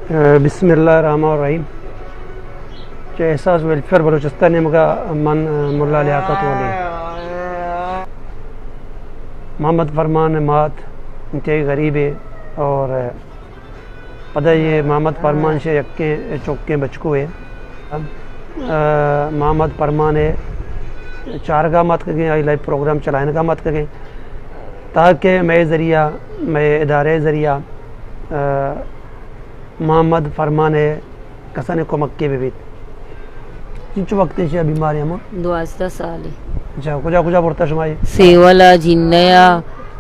बिस्मिल्लाहिर्रहमानिर्रहीम। एहसास वेलफेयर बलूचिस्तान मगा मन मुल्ला लियाकत वाली मोहम्मद फरमान मात इंतहाई गरीब है और पता ये मोहम्मद फरमान से यक्के चौके बचको है। मोहम्मद फरमान है चारगा मत करें आई लाइव प्रोग्राम चलाने का मत करें ताकि मैं ज़रिया मैं इदारे ज़रिया मोहम्मद फरमान है कसन को मक्के बेबीत जिंचो वक्त से बीमारी हम 12 साल अच्छा कुजा कुजा पुरता शुमाई सेवला जिन्नया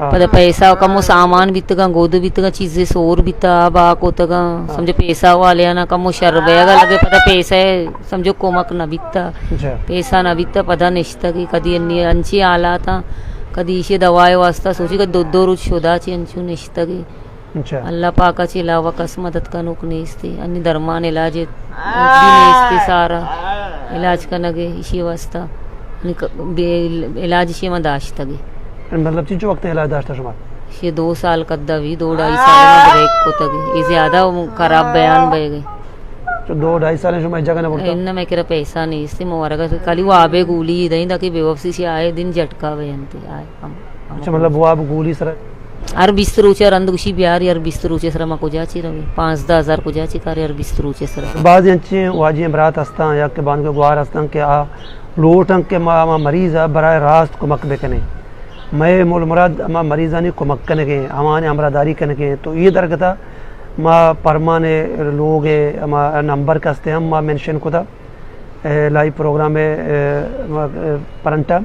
पद पैसा कमो सामान बितगा गोद बितगा चीजें सोर बिता बा कोतगा समझो पैसा वाले ना कमो शरबेगा लगे पता पैसा है समझो कोमक ना बिता पैसा ना बिता पता निश्ता की कदी अन्नी अंची आला था कदी इसे दवाई वास्ता सोची का दो रोज शोधा ची अंचू निश्ता की अल्लाह पाका ची लावा कस मदद का नुक नेस्ती अन्नी दरमान इलाज नेस्ती सारा इलाज का नगे इसी वास्ता इलाज इसी में दाश्ता गी मतलब चीजो वक्त इलाज दाश्ता शुमार ये 2 साल कद्दा भी 2-2.5 साल में ब्रेक को तक ये ज्यादा खराब बयान बह गए तो 2-2.5 साल शुमार जगह ना पड़ता इनने मैं कह पैसा नहीं इससे मुबारक खाली वो आबे गोली इधर ताकि बेवफसी से आए दिन झटका बयानते आए हम अच्छा मतलब वो आप गोली सर अर बिस्तरूचे रंदुशी बिहार यार बिस्तरूचे सर को जाची रवे 5-10 हजार को जाची कर यार बिस्तरूचे सर बाज यांचे वाजी बरात हस्ता या के बांध के गुआर हस्ता के आ लोट के मा मरीज बराए रास्त को मकबे कने मैं मूल मुराद मा मरीजानी को मक्कन के हमारे अमरादारी कन के तो ये दरगता मा परमाने लोग है मा नंबर कस्ते हम मा मेंशन को था लाइव प्रोग्राम है परंटा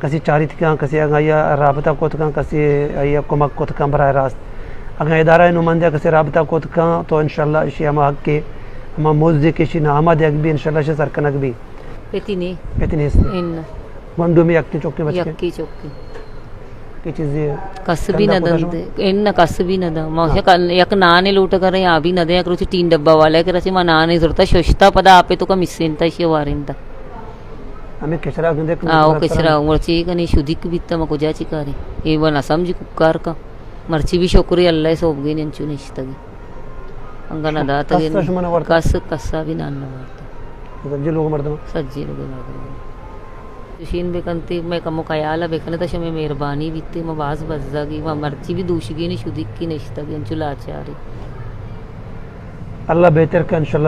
कसी चारित का कसी अगाया राबता को का कसी आया कुमक को का बराह रास्त अगर इदारा नुमाइंदा कसी राबता को का तो इंशाल्लाह इसी हम हक के हम मोज़े के शी नामा देख भी इंशाल्लाह से सरकनक भी पेतिनी इन वंडो में यक्की चौकी बच यक्की चौकी की चीजें कसबी न दंदे इन कसबी न द म यक नाने लूट कर या भी न दे एक रुचि 3 डब्बा वाला के रची म नाने जरूरत शोषता पदा आपे तो का मिसेंता शे वारिंता हमें किचरा गंदे आओ किचरा मर्ची कनी शुद्धिक बित्ता म को जाची करे ये बना समझी कुकार का मर्ची भी शुक्रिया अल्लाह सोब गई नेंचु निश्तगी अंगना दात कस कसा भी नान वारता सज्जी लोग मर्दमा सज्जी लोग मर्दमा तुशीन बेकंती मैं कमो कयाला बेकने तशे में मेहरबानी बित्ते म बाज बज्जागी म मर्ची भी दूशगी नि शुद्धिक की निश्तगी अंचुला आचारी अल्लाह बेहतर का इंशाल्लाह।